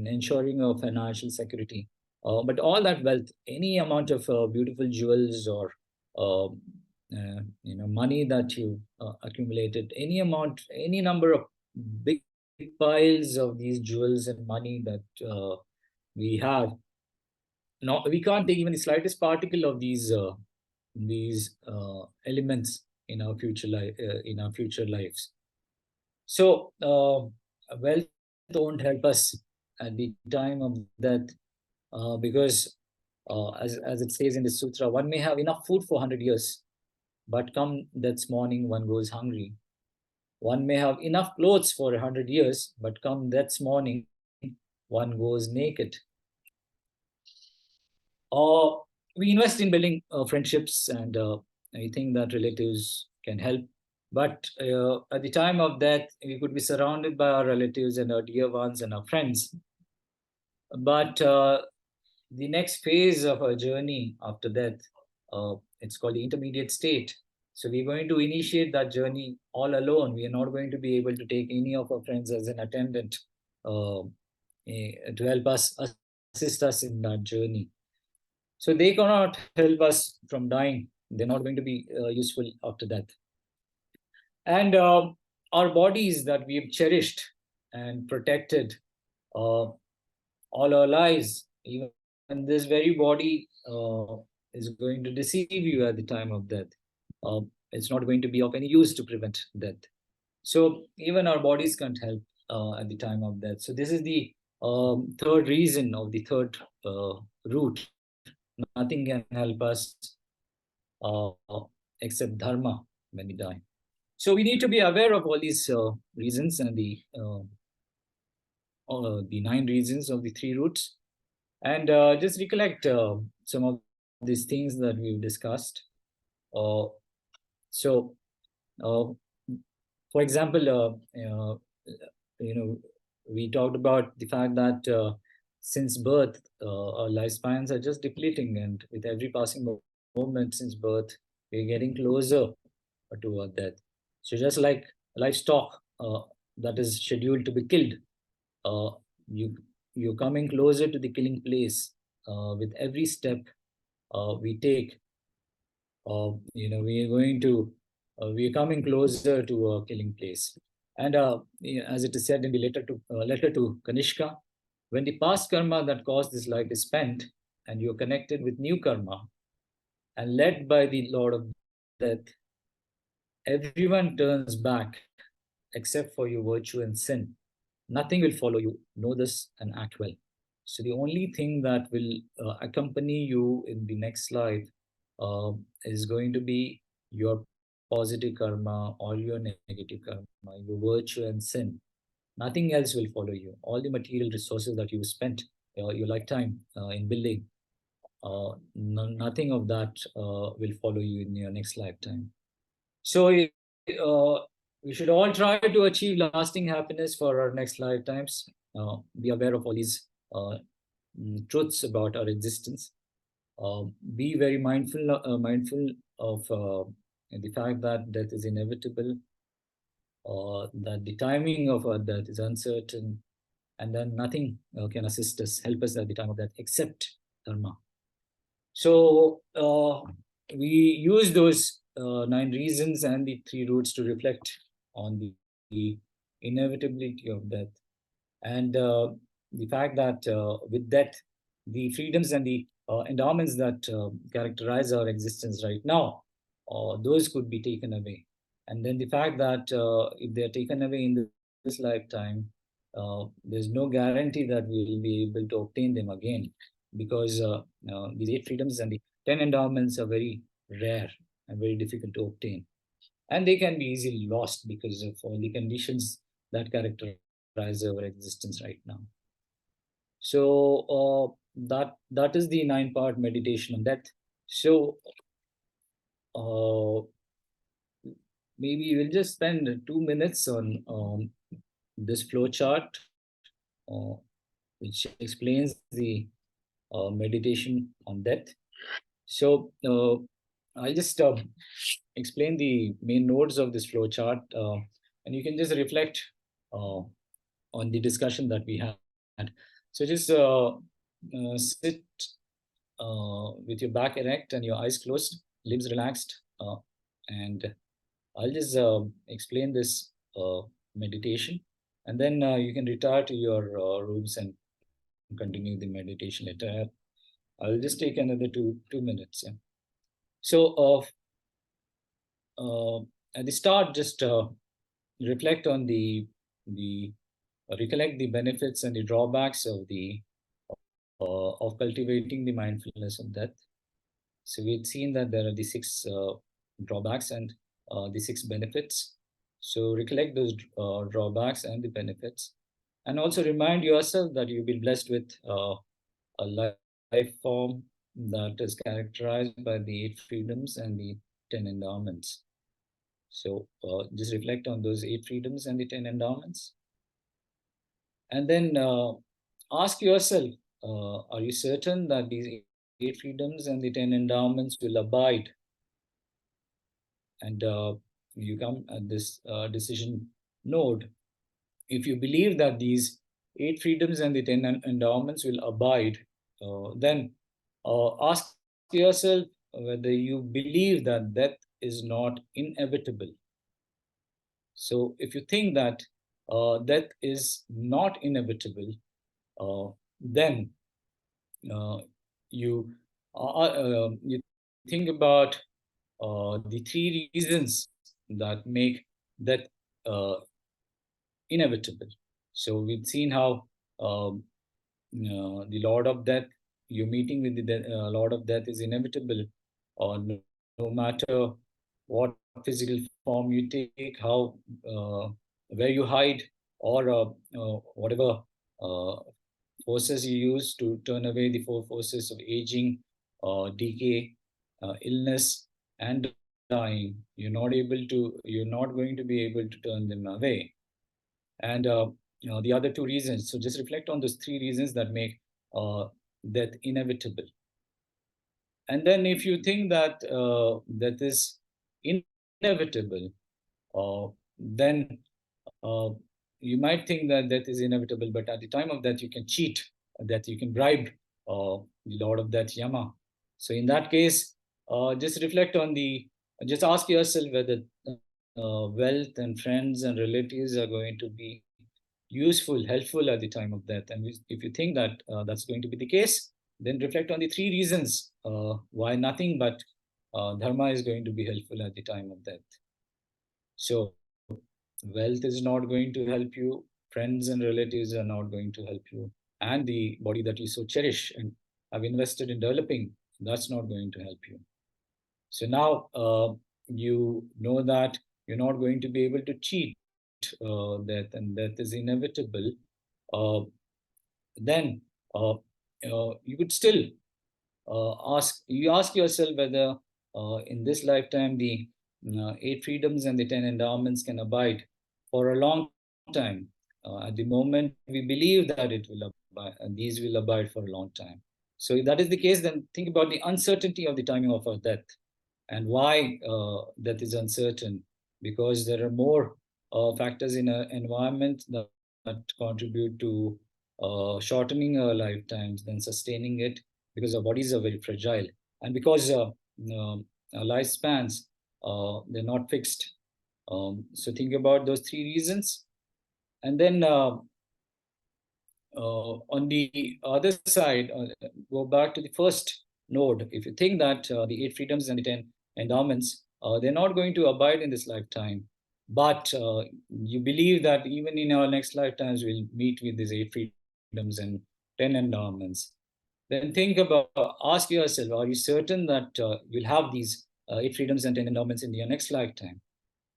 ensuring our financial security. But all that wealth, any amount of beautiful jewels or uh, money that you accumulated, any amount, any number of big piles of these jewels and money that we have, no, we can't take even the slightest particle of these elements in our future life, in our future lives. So wealth won't help us at the time of death, because as it says in the sutra, one may have enough food for 100 years, but come death's morning, one goes hungry. One may have enough clothes for 100 years, but come death's morning, one goes naked. We invest in building friendships, and I think that relatives can help. But at the time of death, we could be surrounded by our relatives and our dear ones and our friends. But the next phase of our journey after death, it's called the intermediate state. So we're going to initiate that journey all alone. We are not going to be able to take any of our friends as an attendant to help us, assist us in that journey. So they cannot help us from dying. They're not going to be useful after death. And our bodies that we've cherished and protected all our lives, even this very body is going to deceive you at the time of death. It's not going to be of any use to prevent death. So even our bodies can't help at the time of death. So this is the third reason of the third root. Nothing can help us uh, except dharma when we die. So we need to be aware of all these reasons and the 9 reasons of the 3 roots, and just recollect some of these things that we've discussed. So, uh, for example, we talked about the fact that since birth, our lifespans are just depleting, and with every passing moment since birth, we're getting closer to our death. So, just like livestock that is scheduled to be killed, uh, you you're coming closer to the killing place with every step we take. We are going to we are coming closer to a killing place. And as it is said in the letter to Kanishka, when the past karma that caused this life is spent, and you're connected with new karma and led by the Lord of Death, everyone turns back except for your virtue and sin. Nothing will follow you. Know this and act well. So the only thing that will accompany you in the next life uh, is going to be your positive karma or your negative karma, your virtue and sin. Nothing else will follow you. All the material resources that you spent your lifetime in building, nothing of that will follow you in your next lifetime. So we should all try to achieve lasting happiness for our next lifetimes. Be aware of all these truths about our existence. Be very mindful of the fact that death is inevitable, that the timing of our death is uncertain, and then nothing can assist us, help us at the time of death except dharma. So we use those 9 reasons and the 3 roots to reflect on the inevitability of death, and the fact that with death, the freedoms and the endowments that characterize our existence right now, those could be taken away. And then the fact that if they're taken away in this lifetime, there's no guarantee that we will be able to obtain them again, because these 8 freedoms and the 10 endowments are very rare and very difficult to obtain. And they can be easily lost because of all the conditions that characterize our existence right now. So that is the 9-part meditation on death. So uh, maybe we'll just spend 2 minutes on this flow chart, uh, which explains the meditation on death. So I'll just explain the main nodes of this flow chart, and you can just reflect on the discussion that we had. So just sit with your back erect and your eyes closed, limbs relaxed, and I'll just explain this meditation, and then you can retire to your rooms and continue the meditation later. I'll just take another two minutes. Yeah. So at the start, just reflect on the recollect the benefits and the drawbacks of cultivating the mindfulness of death. So we've seen that there are the 6 drawbacks and the 6 benefits. So recollect those drawbacks and the benefits, and also remind yourself that you've been blessed with a life form that is characterized by the 8 freedoms and the 10 endowments. So just reflect on those 8 freedoms and the 10 endowments. And then ask yourself, are you certain that these 8 freedoms and the 10 endowments will abide? And you come at this decision node. If you believe that these 8 freedoms and the 10 endowments will abide, then ask yourself whether you believe that death is not inevitable. So if you think that death is not inevitable, then you think about the 3 reasons that make death uh, inevitable. So we've seen how the Lord of Death, you're meeting with the Lord of Death is inevitable, or no matter what physical form you take, how where you hide, or whatever uh, forces you use to turn away the 4 forces of aging, decay, illness, and dying, you're not going to be able to turn them away. And the other two reasons. So just reflect on those three reasons that make death inevitable. And then if you think that death is inevitable, then uh, you might think that death is inevitable, but at the time of death, you can cheat, that you can bribe the Lord of Death, Yama. So in that case, just ask yourself whether wealth and friends and relatives are going to be useful, helpful at the time of death. And if you think that that's going to be the case, then reflect on the three reasons why nothing but dharma is going to be helpful at the time of death. So wealth is not going to help you, friends and relatives are not going to help you, and the body that you so cherish and have invested in developing, that's not going to help you. So now you know that you're not going to be able to cheat death, and death is inevitable. Uh, then you could still ask yourself whether in this lifetime the eight freedoms and the 10 endowments can abide for a long time. At the moment we believe that it will abide, and these will abide for a long time. So if that is the case, then think about the uncertainty of the timing of our death. And why death is uncertain? Because there are more factors in our environment that contribute to shortening our lifetimes than sustaining it, because our bodies are very fragile, and because our lifespans, they're not fixed. So think about those three reasons. And then on the other side, go back to the first node. If you think that the eight freedoms and the 10 endowments, they're not going to abide in this lifetime, but you believe that even in our next lifetimes, we'll meet with these eight freedoms and 10 endowments, then think about, ask yourself, are you certain that you'll have these eight freedoms and 10 endowments in your next lifetime?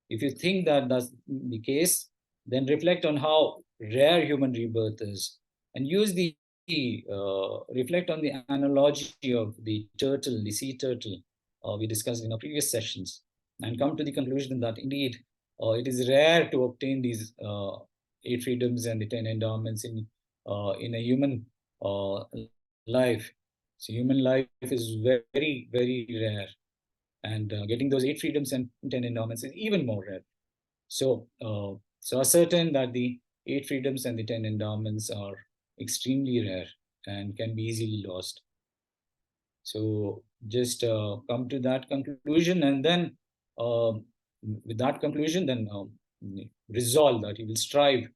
If you think that that's the case, then reflect on how rare human rebirth is, and use the reflect on the analogy of the turtle, the sea turtle, we discussed in our previous sessions, and come to the conclusion that indeed it is rare to obtain these eight freedoms and the 10 endowments in a human life. So human life is very, very rare, and getting those eight freedoms and 10 endowments is even more rare. So ascertain that the eight freedoms and the 10 endowments are extremely rare and can be easily lost. So just come to that conclusion, and then with that conclusion, then resolve that you will strive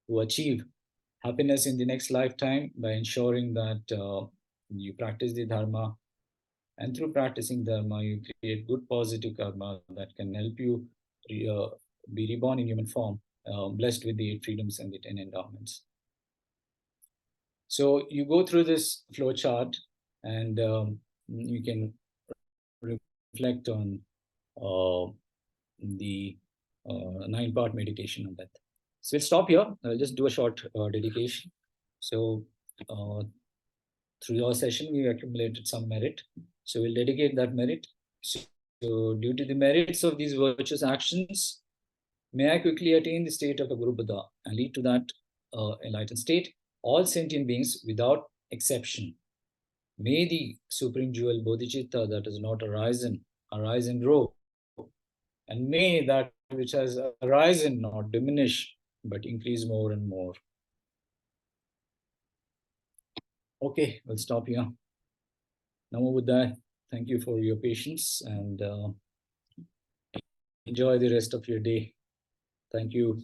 to achieve happiness in the next lifetime by ensuring that you practice the dharma, and through practicing dharma, you create good positive karma that can help you uh, be reborn in human form, blessed with the eight freedoms and the 10 endowments. So you go through this flow chart, and you can reflect on the 9-part meditation on that. So we'll stop here. I'll just do a short dedication. So through your session, we accumulated some merit. So we'll dedicate that merit. So due to the merits of these virtuous actions, may I quickly attain the state of a Guru Buddha and lead to that enlightened state, all sentient beings without exception. May the supreme jewel Bodhicitta that has not arisen, arise and grow. And may that which has arisen not diminish, but increase more and more. Okay, we'll stop here. Namo Buddhaya. Thank you for your patience, and enjoy the rest of your day. Thank you.